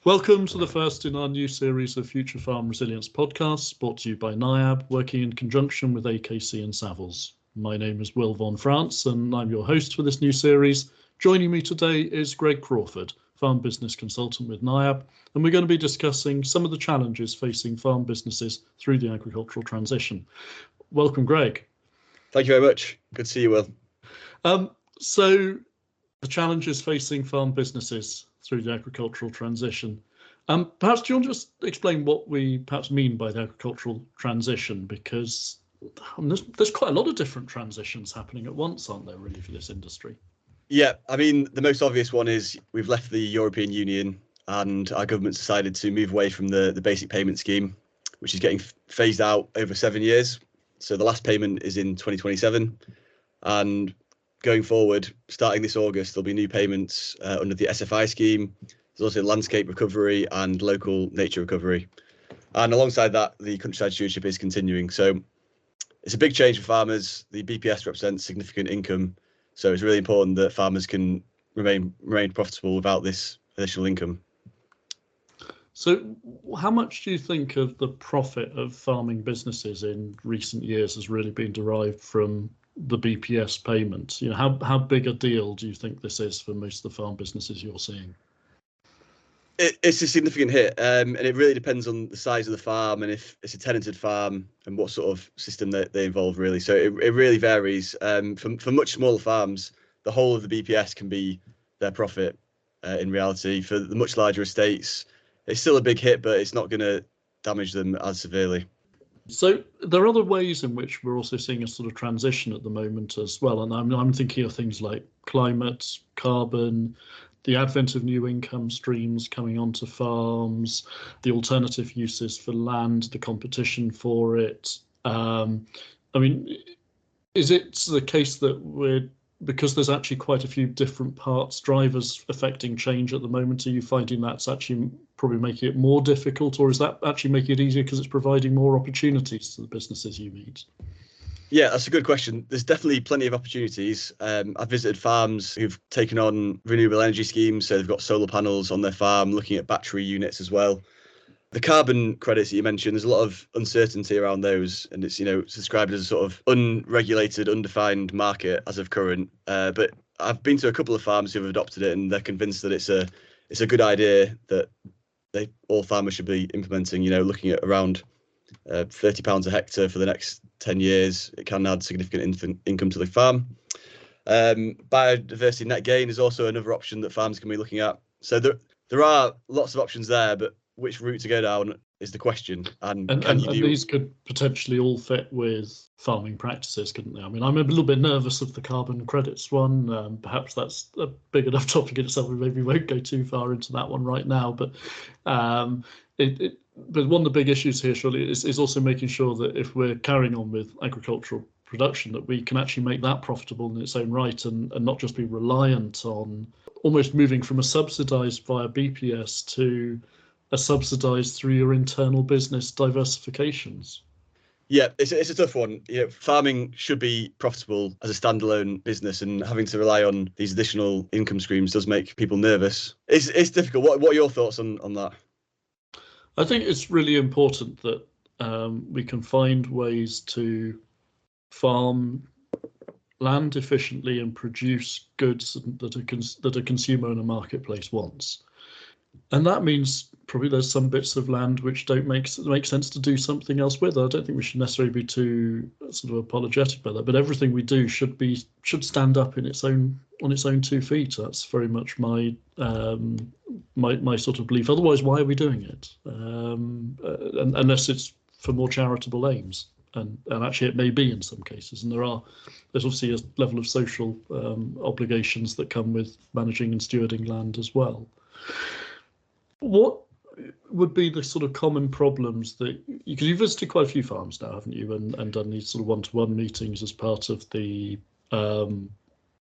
Welcome to the first in our new series of Future Farm Resilience podcasts, brought to you by NIAB, working in conjunction with AKC and Savills. My name is Will Von France, and I'm your host for this new series. Joining me today is Greg Crawford, farm business consultant with NIAB, and we're going to be discussing some of the challenges facing farm businesses through the agricultural transition. Welcome, Greg. Thank you very much. Good to see you, Will. So the challenges facing farm businesses through the agricultural transition. Perhaps do you want to just explain what we perhaps mean by the agricultural transition? Because there's quite a lot of different transitions happening at once, aren't there, really, for this industry? Yeah, I mean, the most obvious one is we've left the European Union and our government's decided to move away from the basic payment scheme, which is getting phased out over 7 years. So the last payment is in 2027. And going forward, starting this August, there'll be new payments under the SFI scheme. There's also landscape recovery and local nature recovery. And alongside that, the countryside stewardship is continuing. So it's a big change for farmers. The BPS represents significant income. So it's really important that farmers can remain profitable without this additional income. So how much do you think of the profit of farming businesses in recent years has really been derived from the BPS payment? You know, how big a deal do you think this is for most of the farm businesses you're seeing? It's a significant hit, and it really depends on the size of the farm and if it's a tenanted farm and what sort of system they involve, really. So it really varies. For much smaller farms, the whole of the BPS can be their profit in reality. For the much larger estates, it's still a big hit, but it's not going to damage them as severely. So there are other ways in which we're also seeing a sort of transition at the moment as well. And I'm thinking of things like climate, carbon, the advent of new income streams coming onto farms, the alternative uses for land, the competition for it. I mean, is it the case that because there's actually quite a few different drivers affecting change at the moment, are you finding that's actually probably making it more difficult, or is that actually making it easier because it's providing more opportunities to the businesses you meet? Yeah, that's a good question. There's definitely plenty of opportunities. I've visited farms who've taken on renewable energy schemes, so they've got solar panels on their farm, looking at battery units as well. The carbon credits that you mentioned, there's a lot of uncertainty around those, and it's described as a sort of unregulated, undefined market as of current. But I've been to a couple of farms who've adopted it, and they're convinced that it's a good idea that all farmers should be implementing. Looking at around £30 a hectare for the next 10 years, it can add significant income to the farm. Biodiversity net gain is also another option that farms can be looking at. So there are lots of options there, but which route to go down is the question. And these could potentially all fit with farming practices, couldn't they? I mean, I'm a little bit nervous of the carbon credits one. Perhaps that's a big enough topic in itself. We maybe won't go too far into that one right now. But but one of the big issues here, surely, is also making sure that if we're carrying on with agricultural production, that we can actually make that profitable in its own right, and not just be reliant on almost moving from a subsidised via BPS to a subsidised through your internal business diversifications. Yeah, it's a tough one. Farming should be profitable as a standalone business, and having to rely on these additional income streams does make people nervous. It's difficult. What are your thoughts on that? I think it's really important that we can find ways to farm land efficiently and produce goods that a consumer in a marketplace wants. And that means probably there's some bits of land which don't make sense to do something else with. I don't think we should necessarily be too sort of apologetic about that, but everything we do should stand up on its own 2 feet. That's very much my sort of belief. Otherwise, why are we doing it? Unless it's for more charitable aims. And actually it may be in some cases, and there's obviously a level of social obligations that come with managing and stewarding land as well. What would be the sort of common problems that, because you've visited quite a few farms now, haven't you, and done these sort of one-to-one meetings as part of the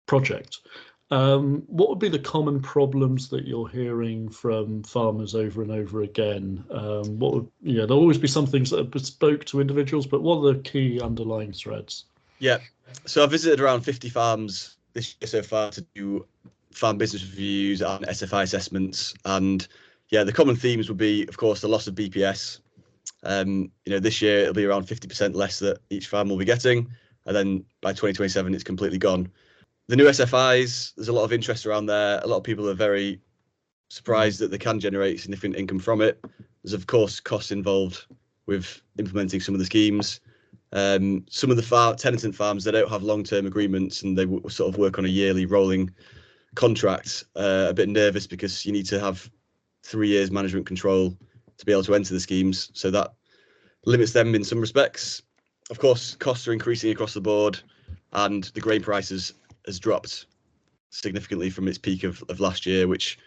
project? What would be the common problems that you're hearing from farmers over and over again? There'll always be some things that are bespoke to individuals, but what are the key underlying threads? Yeah, so I've visited around 50 farms this year so far to do farm business reviews and SFI assessments. And yeah, the common themes would be, of course, the loss of BPS. This year it'll be around 50% less that each farm will be getting, and then by 2027 it's completely gone. The new SFIs, there's a lot of interest around there. A lot of people are very surprised that they can generate significant income from it. There's of course costs involved with implementing some of the schemes. Some of the tenanted farms, they don't have long-term agreements and they sort of work on a yearly rolling contract. A bit nervous because you need to have 3 years management control to be able to enter the schemes, so that limits them in some respects. Of course, costs are increasing across the board, and the grain prices has dropped significantly from its peak of last year, which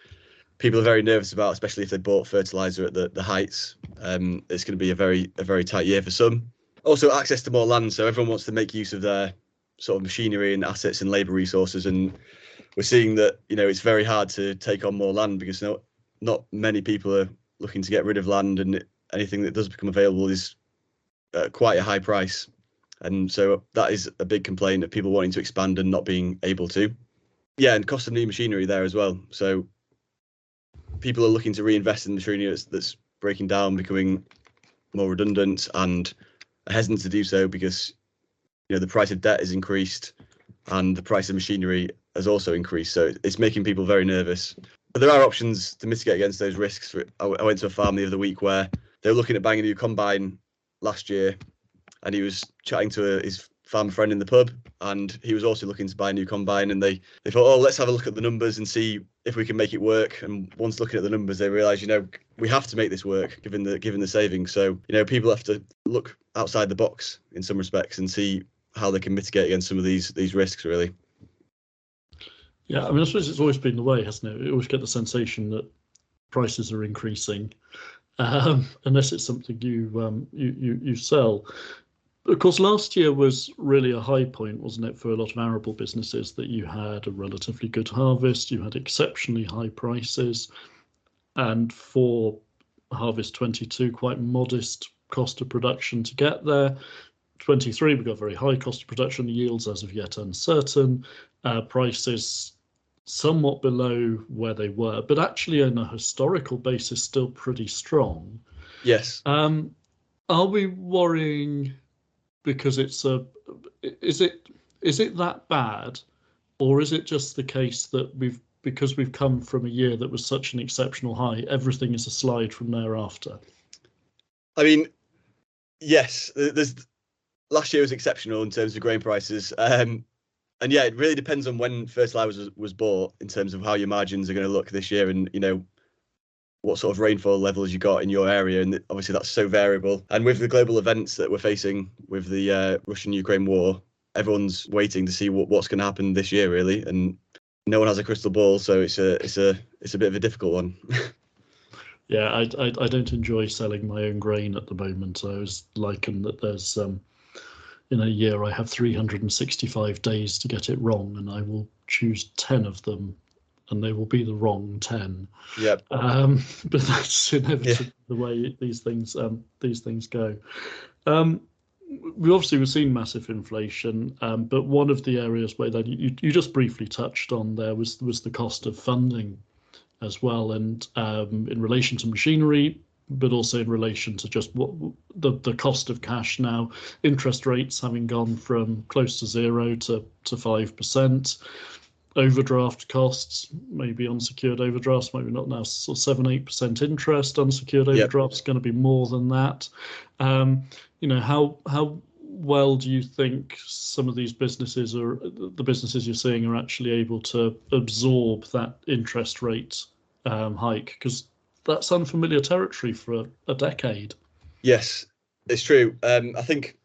people are very nervous about, especially if they bought fertilizer at the heights. It's going to be a very tight year for some. Also, access to more land, so everyone wants to make use of their sort of machinery and assets and labour resources, and we're seeing that it's very hard to take on more land because not many people are looking to get rid of land, and anything that does become available is quite a high price. And so that is a big complaint of people wanting to expand and not being able to. Yeah, and cost of new machinery there as well. So people are looking to reinvest in machinery that's breaking down, becoming more redundant, and are hesitant to do so because the price of debt is increased and the price of machinery has also increased. So it's making people very nervous. But there are options to mitigate against those risks. I went to a farm the other week where they were looking at buying a new combine last year, and he was chatting to his farmer friend in the pub, and he was also looking to buy a new combine, and they thought, oh, let's have a look at the numbers and see if we can make it work. And once looking at the numbers, they realised, we have to make this work given the savings. So people have to look outside the box in some respects and see how they can mitigate against some of these risks, really. Yeah, I mean, I suppose it's always been the way, hasn't it? We always get the sensation that prices are increasing, unless it's something you sell. Of course, last year was really a high point, wasn't it, for a lot of arable businesses, that you had a relatively good harvest, you had exceptionally high prices, and for harvest 22, quite modest cost of production to get there. 23, we got very high cost of production, yields as of yet uncertain, prices somewhat below where they were, but actually on a historical basis still pretty strong. Yes. Are we worrying because is it that bad, or is it just the case that because we've come from a year that was such an exceptional high, everything is a slide from thereafter? I mean, yes, last year was exceptional in terms of grain prices. And yeah, it really depends on when fertilizer was bought in terms of how your margins are going to look this year, and what sort of rainfall levels you got in your area, and obviously that's so variable. And with the global events that we're facing with the Russian-Ukraine war, everyone's waiting to see what's going to happen this year, really, and no one has a crystal ball, so it's a bit of a difficult one. Yeah, I don't enjoy selling my own grain at the moment. I was likened that there's in a year I have 365 days to get it wrong, and I will choose 10 of them, and they will be the wrong 10. Yep. But that's inevitably the way these things go. We've seen massive inflation, but one of the areas where that you just briefly touched on there was the cost of funding as well, and in relation to machinery, but also in relation to just what the cost of cash now, interest rates having gone from close to 0 to 5%, overdraft costs, maybe unsecured overdrafts, maybe not now, so 7-8% interest, unsecured overdrafts going to be more than that. How well do you think some of these businesses, or the businesses you're seeing, are actually able to absorb that interest rate hike? Because that's unfamiliar territory for a decade. Yes, it's true. I think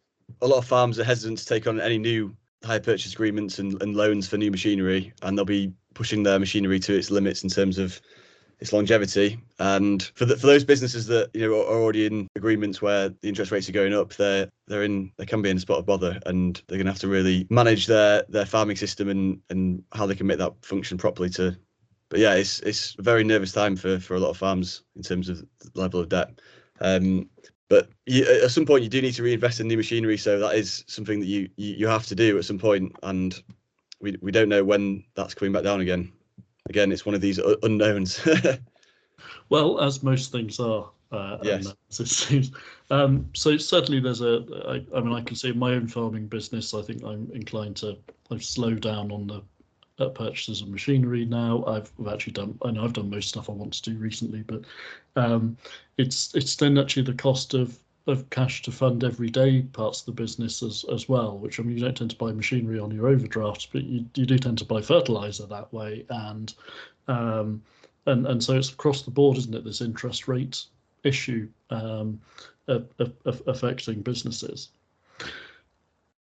a lot of farms are hesitant to take on any new hire purchase agreements and loans for new machinery, and they'll be pushing their machinery to its limits in terms of its longevity. And for those businesses that are already in agreements where the interest rates are going up, they can be in a spot of bother, and they're going to have to really manage their farming system and how they can make that function properly. But yeah, it's a very nervous time for a lot of farms in terms of the level of debt. But at some point you do need to reinvest in new machinery, so that is something that you have to do at some point, and we don't know when that's coming back down again. again, it's one of these unknowns. Well, as most things are, Yes. unknowns, it seems. So certainly there's I mean, I can see in my own farming business, I think I'm inclined to slow down on the purchases of machinery now. I've actually done, I know I've done most stuff I want to do recently, but it's then actually the cost of cash to fund everyday parts of the business as well, which, I mean, you don't tend to buy machinery on your overdraft, but you do tend to buy fertilizer that way. And so it's across the board, isn't it, this interest rate issue affecting businesses.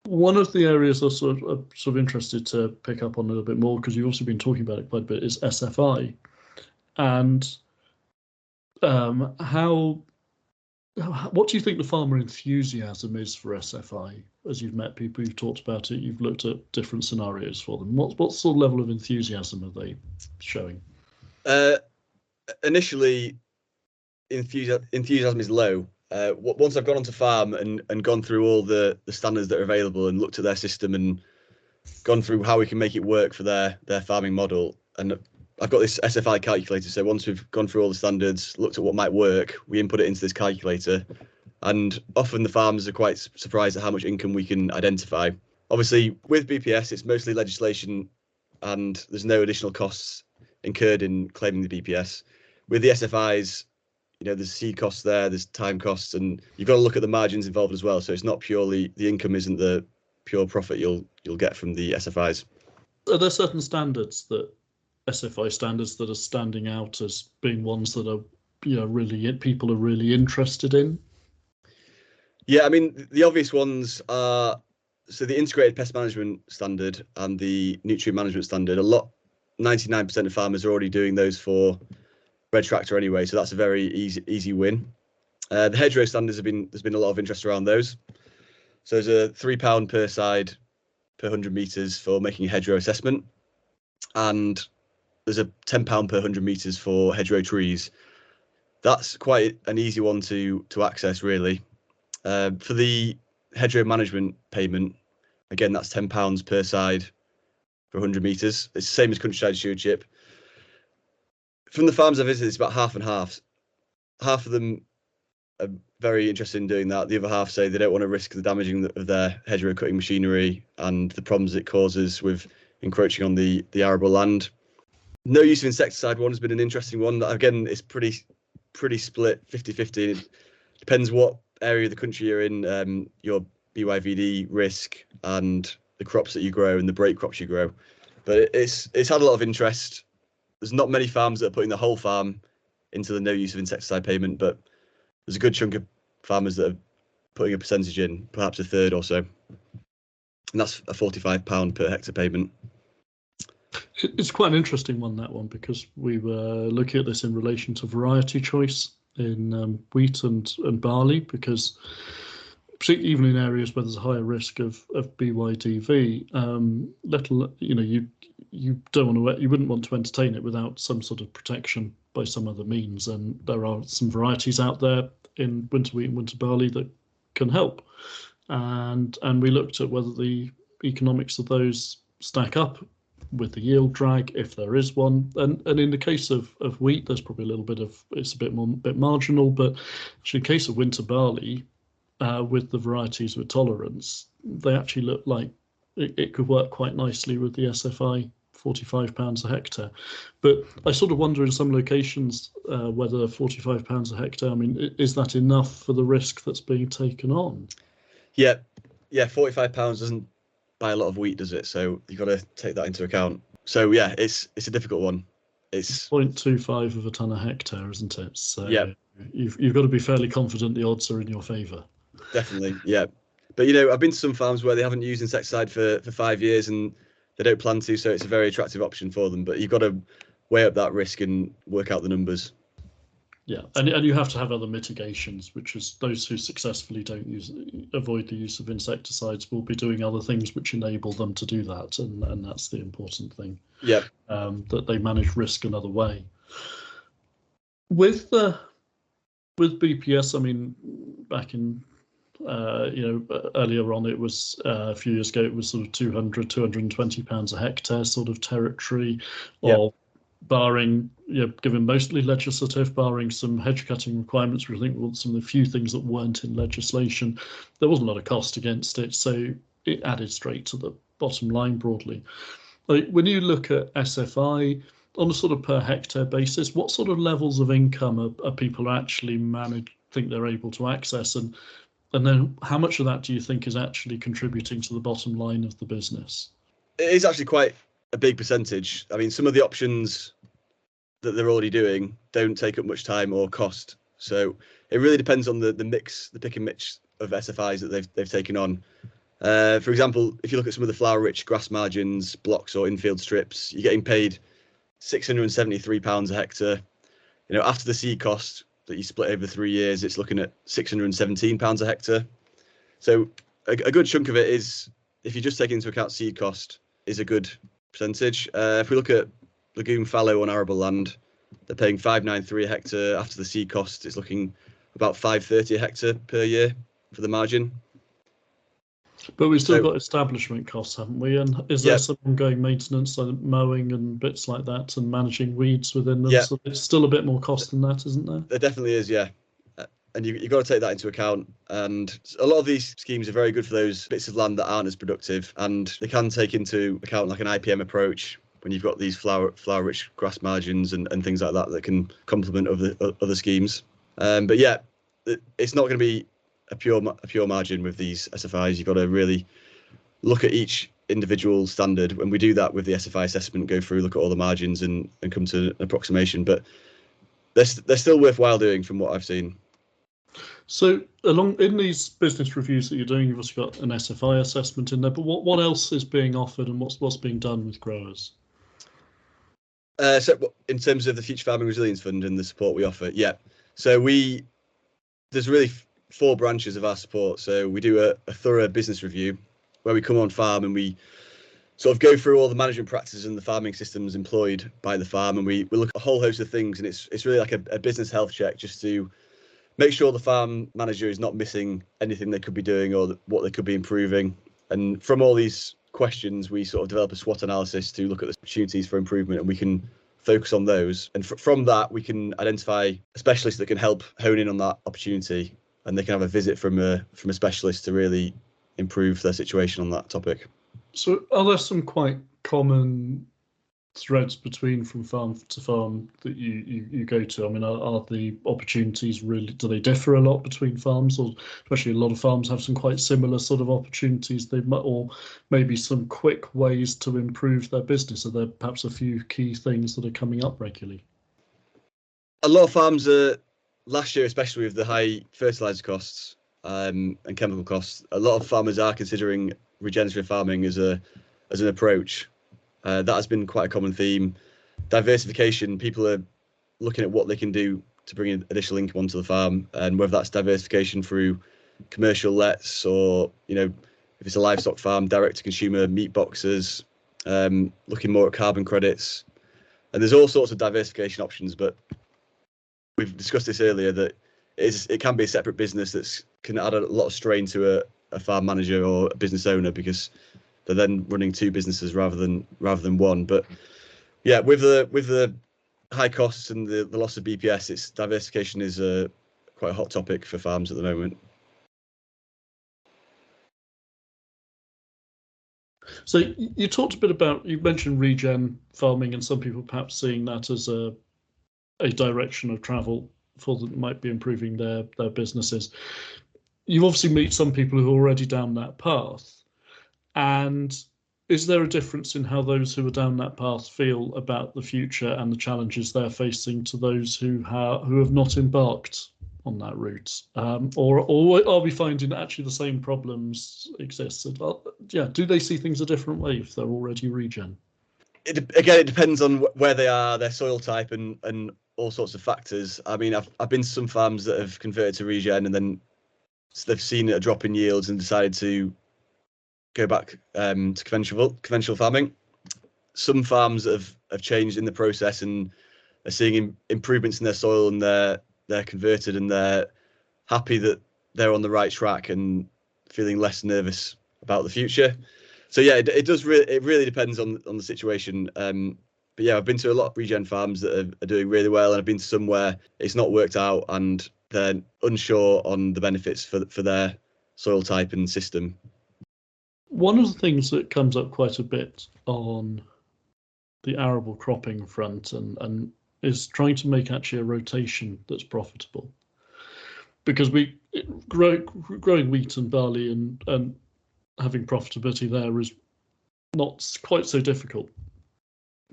One of the areas I'm sort of interested to pick up on a little bit more, because you've also been talking about it quite a bit, is SFI. And what do you think the farmer enthusiasm is for SFI? As you've met people, you've talked about it, you've looked at different scenarios for them. What sort of level of enthusiasm are they showing? Initially, enthusiasm is low. Once I've gone onto farm and gone through all the standards that are available and looked at their system and gone through how we can make it work for their farming model, and I've got this SFI calculator. So once we've gone through all the standards, looked at what might work, we input it into this calculator, and often the farmers are quite surprised at how much income we can identify. Obviously, with BPS, it's mostly legislation, and there's no additional costs incurred in claiming the BPS. With the SFIs, there's seed costs there, there's time costs, and you've got to look at the margins involved as well. So it's not purely, the income isn't the pure profit you'll get from the SFIs. Are there certain standards, that SFI standards, that are standing out as being ones that are, really people are really interested in? Yeah, I mean, the obvious ones are, so the integrated pest management standard and the nutrient management standard. 99% of farmers are already doing those for Red Tractor anyway, so that's a very easy win. The hedgerow standards there's been a lot of interest around those. So there's a £3 per side per 100 meters for making a hedgerow assessment, and there's a £10 per 100 meters for hedgerow trees. That's quite an easy one to access, really. For the hedgerow management payment, again, that's £10 per side for 100 meters. It's the same as countryside stewardship. From the farms I visited, it's about half and half. Half of them are very interested in doing that. The other half say they don't want to risk the damaging of their hedgerow cutting machinery and the problems it causes with encroaching on the arable land. No use of insecticide one has been an interesting one. Again, it's pretty split, 50-50. It depends what area of the country you're in, your BYVD risk and the crops that you grow and the break crops you grow. But it's had a lot of interest. There's not many farms that are putting the whole farm into the no use of insecticide payment, but there's a good chunk of farmers that are putting a percentage in, perhaps a third or so. And that's a £45 per hectare payment. It's quite an interesting one, that one, because we were looking at this in relation to variety choice in wheat and barley, because particularly even in areas where there's a higher risk of BYDV, you wouldn't want to entertain it without some sort of protection by some other means, and there are some varieties out there in winter wheat and winter barley that can help, and we looked at whether the economics of those stack up with the yield drag, if there is one, and in the case of wheat, there's probably a little bit of, it's a bit marginal, but actually in the case of winter barley, with the varieties with tolerance, they actually look like it could work quite nicely with the SFI £45 a hectare. But I sort of wonder in some locations whether £45 a hectare, I mean, is that enough for the risk that's being taken on? Yeah, £45 doesn't buy a lot of wheat, does it? So you've got to take that into account. So yeah, it's a difficult one. It's 0.25 of a tonne a hectare, isn't it? So yeah, you've got to be fairly confident the odds are in your favour. Definitely, yeah. But I've been to some farms where they haven't used insecticide for 5 years and they don't plan to, so it's a very attractive option for them. But you've got to weigh up that risk and work out the numbers. Yeah, and you have to have other mitigations, which is those who successfully avoid the use of insecticides will be doing other things which enable them to do that, and that's the important thing. Yeah. That they manage risk another way. With BPS, I mean, back in earlier on, it was a few years ago, it was sort of £220 a hectare sort of territory, or barring, given mostly legislative, barring some hedge cutting requirements, we think some of the few things that weren't in legislation, there wasn't a lot of cost against it, so it added straight to the bottom line broadly. Like when you look at SFI on a sort of per hectare basis, what sort of levels of income are people actually think they're able to access, and then how much of that do you think is actually contributing to the bottom line of the business? It is actually quite a big percentage. I mean, some of the options that they're already doing don't take up much time or cost. So it really depends on the mix, the pick and mix of SFIs that they've taken on. For example, if you look at some of the flower-rich grass margins, blocks or infield strips, you're getting paid £673 a hectare. After the seed cost that you split over 3 years, it's looking at £617 a hectare. So a good chunk of it is, if you just take into account seed cost, is a good percentage. If we look at legume fallow on arable land, they're paying £593 a hectare. After the seed cost, it's looking about £530 a hectare per year for the margin. But we've still got establishment costs, haven't we? And is there some ongoing maintenance, like mowing and bits like that, and managing weeds within them? Yeah. So it's still a bit more cost than that, isn't there? There definitely is, yeah. And you've got to take that into account. And a lot of these schemes are very good for those bits of land that aren't as productive, and they can take into account like an IPM approach when you've got these flower-rich grass margins and things like that can complement other schemes. But yeah, it's not going to be a pure margin with these SFIs. You've got to really look at each individual standard. When we do that with the SFI assessment, go through, look at all the margins and come to an approximation. But they're still worthwhile doing from what I've seen. So in these business reviews that you're doing, you've also got an SFI assessment in there, but what else is being offered and what's being done with growers? So in terms of the Future Farming Resilience Fund and the support we offer, yeah. So there's really 4 branches of our support. So we do a thorough business review where we come on farm and we sort of go through all the management practices and the farming systems employed by the farm, and we look at a whole host of things, and it's really like a business health check just to make sure the farm manager is not missing anything they could be doing or what they could be improving. And from all these questions, we sort of develop a SWOT analysis to look at the opportunities for improvement, and we can focus on those. And from that, we can identify a specialist that can help hone in on that opportunity, and they can have a visit from a specialist to really improve their situation on that topic. So are there some quite common threads from farm to farm that you go to? I mean, are the opportunities really, do they differ a lot between farms, or especially a lot of farms have some quite similar sort of opportunities, or maybe some quick ways to improve their business? Are there perhaps a few key things that are coming up regularly? A lot of farms are, last year especially with the high fertilizer costs and chemical costs, a lot of farmers are considering regenerative farming as an approach. That has been quite a common theme. Diversification, people are looking at what they can do to bring in additional income onto the farm, and whether that's diversification through commercial lets, or if it's a livestock farm, direct to consumer meat boxes, looking more at carbon credits. And there's all sorts of diversification options, but we've discussed this earlier, that it can be a separate business that can add a lot of strain to a farm manager or a business owner, because they're then running 2 businesses rather than one. But yeah, with the high costs and the loss of BPS, diversification is quite a hot topic for farms at the moment. So you talked a bit about, you mentioned regen farming, and some people perhaps seeing that as a direction of travel for that might be improving their businesses. You obviously meet some people who are already down that path. And is there a difference in how those who are down that path feel about the future and the challenges they're facing to those who have not embarked on that route? Or are we finding that actually the same problems exist? Do they see things a different way if they're already regen? It depends on where they are, their soil type, and all sorts of factors. I mean, I've been to some farms that have converted to regen, and then they've seen a drop in yields and decided to go back to conventional farming. Some farms have changed in the process and are seeing improvements in their soil, and they're converted, and they're happy that they're on the right track and feeling less nervous about the future. So yeah, it really depends on the situation. But yeah, I've been to a lot of regen farms that are doing really well, and I've been to some where it's not worked out and they're unsure on the benefits for their soil type and system. One of the things that comes up quite a bit on the arable cropping front and is trying to make actually a rotation that's profitable. Because growing wheat and barley and having profitability there is not quite so difficult.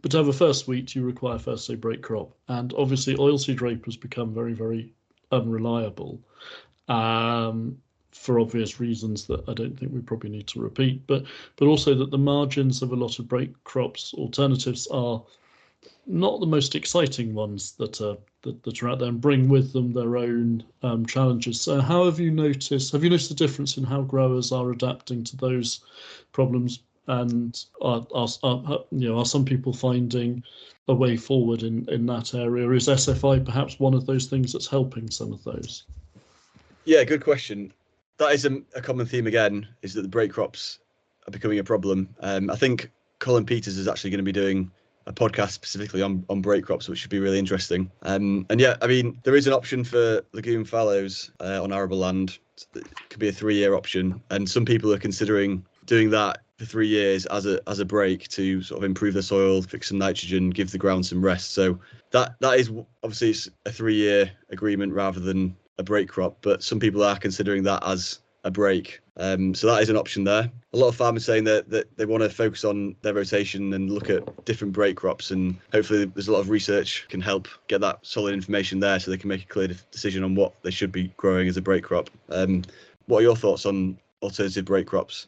But to have a first wheat, you require first a break crop. And obviously oilseed rape has become very, very unreliable for obvious reasons that I don't think we probably need to repeat, but also that the margins of a lot of break crops alternatives are not the most exciting ones that are out there and bring with them their own challenges. So have you noticed a difference in how growers are adapting to those problems? And are some people finding a way forward in that area? Is SFI perhaps one of those things that's helping some of those? Yeah, good question. That is a common theme again, is that the break crops are becoming a problem. I think Colin Peters is actually going to be doing a podcast specifically on break crops, which should be really interesting. And yeah, I mean, there is an option for legume fallows on arable land. It could be a 3-year option, and some people are considering doing that for 3 years as a break to sort of improve the soil, fix some nitrogen, give the ground some rest. So that is obviously it's a 3-year agreement rather than a break crop, but some people are considering that as a break. So that is an option there. A lot of farmers saying that they want to focus on their rotation and look at different break crops, and hopefully there's a lot of research can help get that solid information there so they can make a clear decision on what they should be growing as a break crop. What are your thoughts on alternative break crops?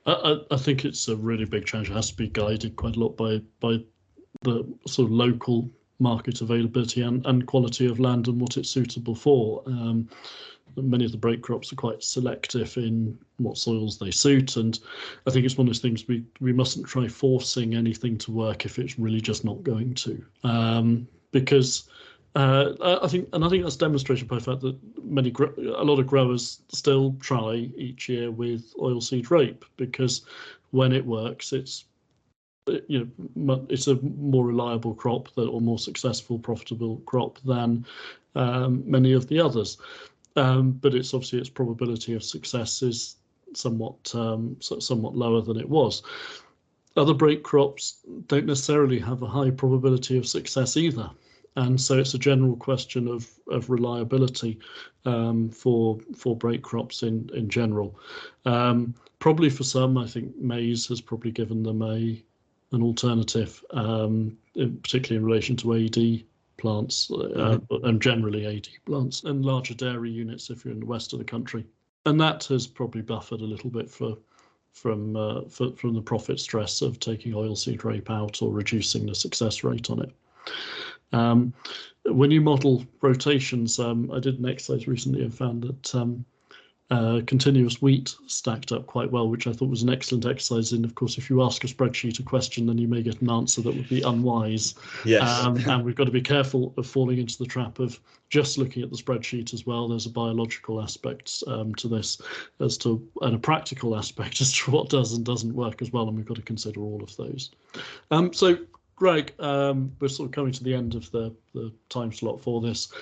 I think it's a really big challenge. It has to be guided quite a lot by the sort of local market availability and quality of land and what it's suitable for. Many of the break crops are quite selective in what soils they suit, and I think it's one of those things we mustn't try forcing anything to work if it's really just not going to, because I think that's demonstrated by the fact that a lot of growers still try each year with oilseed rape, because when it works, it's a more reliable crop or more successful, profitable crop than many of the others. But it's obviously its probability of success is somewhat lower than it was. Other break crops don't necessarily have a high probability of success either. And so it's a general question of reliability for break crops in general. Probably for some, I think maize has probably given them an alternative, particularly in relation to AD plants and generally AD plants and larger dairy units if you're in the west of the country. And that has probably buffered a little bit from the profit stress of taking oilseed rape out or reducing the success rate on it. When you model rotations, I did an exercise recently and found that continuous wheat stacked up quite well, which I thought was an excellent exercise. And of course, if you ask a spreadsheet a question, then you may get an answer that would be unwise. Yes. And we've got to be careful of falling into the trap of just looking at the spreadsheet as well. There's a biological aspect to this, and a practical aspect as to what does and doesn't work as well. And we've got to consider all of those. So Greg, we're sort of coming to the end of the time slot for this.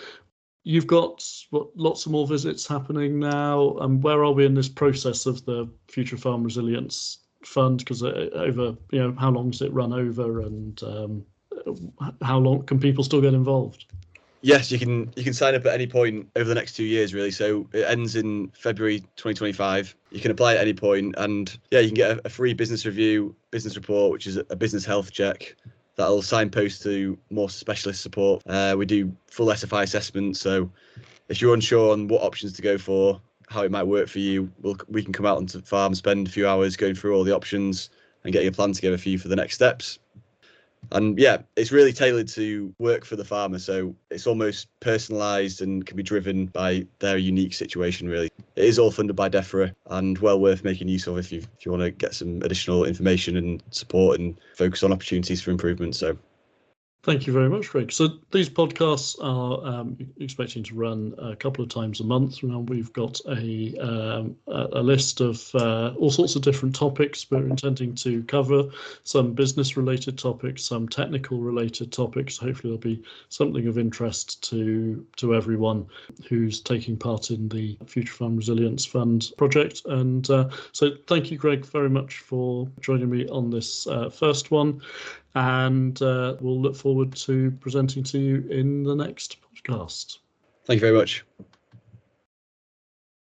You've got lots of more visits happening now. And where are we in this process of the Future Farm Resilience Fund? Because over, how long does it run over, and how long can people still get involved? Yes, you can sign up at any point over the next 2 years, really. So it ends in February 2025. You can apply at any point, and yeah, you can get a free business review, business report, which is a business health check that'll signpost to more specialist support. We do full SFI assessments, so if you're unsure on what options to go for, how it might work for you, we can come out onto the farm, spend a few hours going through all the options and getting a plan together for you for the next steps. And yeah, it's really tailored to work for the farmer, so it's almost personalised and can be driven by their unique situation, really. It is all funded by DEFRA and well worth making use of if you want to get some additional information and support and focus on opportunities for improvement. So Thank you very much, Greg. So these podcasts are expecting to run a couple of times a month. Now we've got a list of all sorts of different topics we're intending to cover, some business-related topics, some technical-related topics. Hopefully there'll be something of interest to everyone who's taking part in the Future Farm Resilience Fund project. And so thank you, Greg, very much for joining me on this first one. And we'll look forward to presenting to you in the next podcast. Thank you very much.